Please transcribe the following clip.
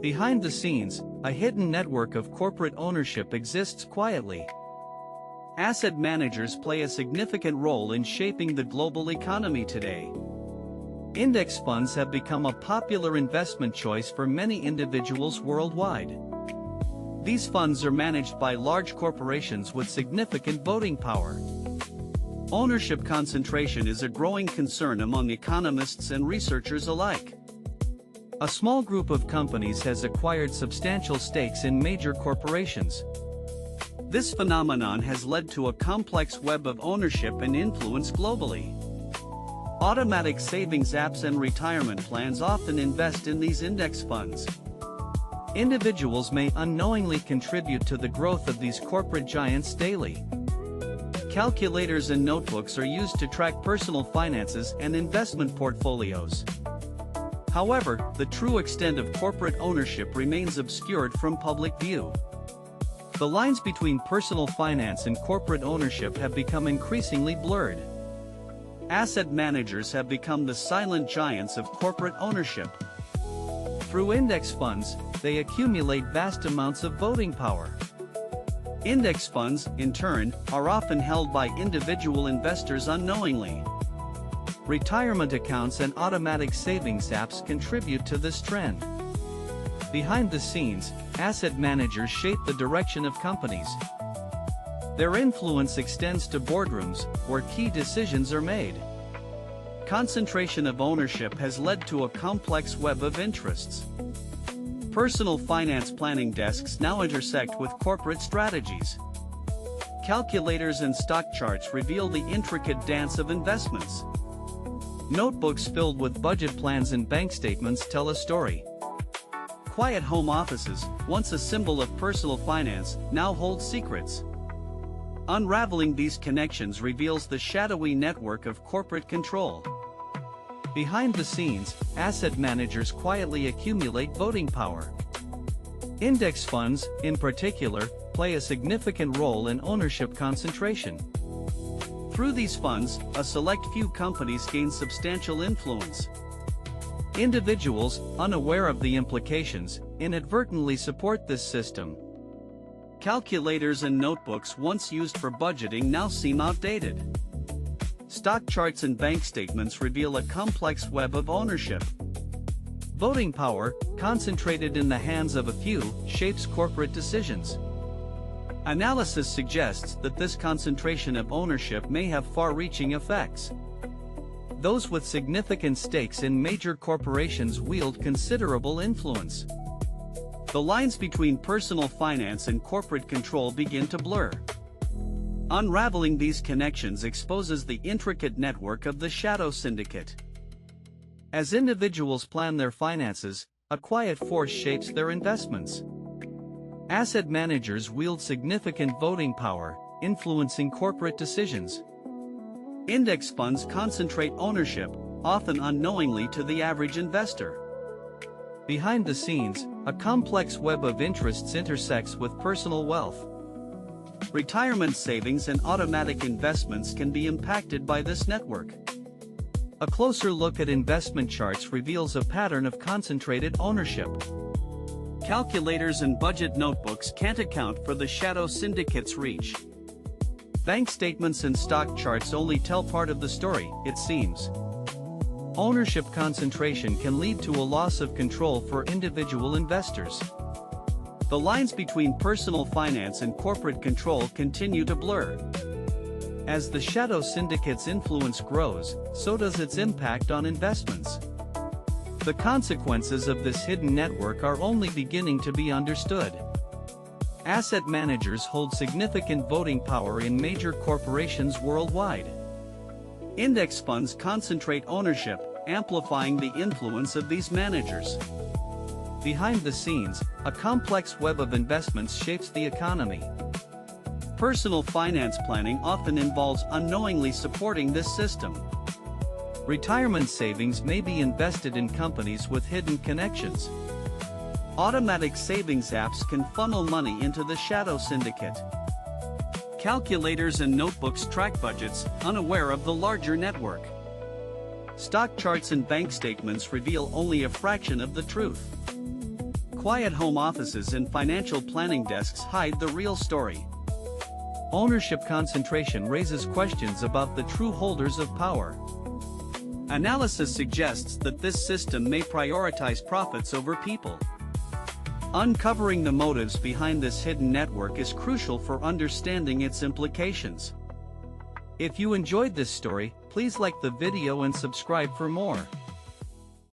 Behind the scenes, a hidden network of corporate ownership exists quietly. Asset managers play a significant role in shaping the global economy today. Index funds have become a popular investment choice for many individuals worldwide. These funds are managed by large corporations with significant voting power. Ownership concentration is a growing concern among economists and researchers alike. A small group of companies has acquired substantial stakes in major corporations. This phenomenon has led to a complex web of ownership and influence globally. Automatic savings apps and retirement plans often invest in these index funds. Individuals may unknowingly contribute to the growth of these corporate giants daily. Calculators and notebooks are used to track personal finances and investment portfolios. However, the true extent of corporate ownership remains obscured from public view. The lines between personal finance and corporate ownership have become increasingly blurred. Asset managers have become the silent giants of corporate ownership. Through index funds, they accumulate vast amounts of voting power. Index funds, in turn, are often held by individual investors unknowingly. Retirement accounts and automatic savings apps contribute to this trend. Behind the scenes, asset managers shape the direction of companies. Their influence extends to boardrooms, where key decisions are made. Concentration of ownership has led to a complex web of interests. Personal finance planning desks now intersect with corporate strategies. Calculators and stock charts reveal the intricate dance of investments. Notebooks filled with budget plans and bank statements tell a story. Quiet home offices, once a symbol of personal finance, now hold secrets. Unraveling these connections reveals the shadowy network of corporate control. Behind the scenes, asset managers quietly accumulate voting power. Index funds, in particular, play a significant role in ownership concentration. Through these funds, a select few companies gain substantial influence. Individuals, unaware of the implications, inadvertently support this system. Calculators and notebooks once used for budgeting now seem outdated. Stock charts and bank statements reveal a complex web of ownership. Voting power, concentrated in the hands of a few, shapes corporate decisions. Analysis suggests that this concentration of ownership may have far-reaching effects. Those with significant stakes in major corporations wield considerable influence. The lines between personal finance and corporate control begin to blur. Unraveling these connections exposes the intricate network of the shadow syndicate. As individuals plan their finances, a quiet force shapes their investments. Asset managers wield significant voting power, influencing corporate decisions. Index funds concentrate ownership, often unknowingly to the average investor. Behind the scenes, a complex web of interests intersects with personal wealth. Retirement savings and automatic investments can be impacted by this network. A closer look at investment charts reveals a pattern of concentrated ownership. Calculators and budget notebooks can't account for the shadow syndicate's reach. Bank statements and stock charts only tell part of the story, it seems. Ownership concentration can lead to a loss of control for individual investors. The lines between personal finance and corporate control continue to blur. As the shadow syndicate's influence grows, so does its impact on investments. The consequences of this hidden network are only beginning to be understood. Asset managers hold significant voting power in major corporations worldwide. Index funds concentrate ownership, amplifying the influence of these managers. Behind the scenes, a complex web of investments shapes the economy. Personal finance planning often involves unknowingly supporting this system. Retirement savings may be invested in companies with hidden connections. Automatic savings apps can funnel money into the shadow syndicate. Calculators and notebooks track budgets, unaware of the larger network. Stock charts and bank statements reveal only a fraction of the truth. quiet home offices and financial planning desks hide the real story. Ownership concentration raises questions about the true holders of power. Analysis suggests that this system may prioritize profits over people. Uncovering the motives behind this hidden network is crucial for understanding its implications. If you enjoyed this story, please like the video and subscribe for more.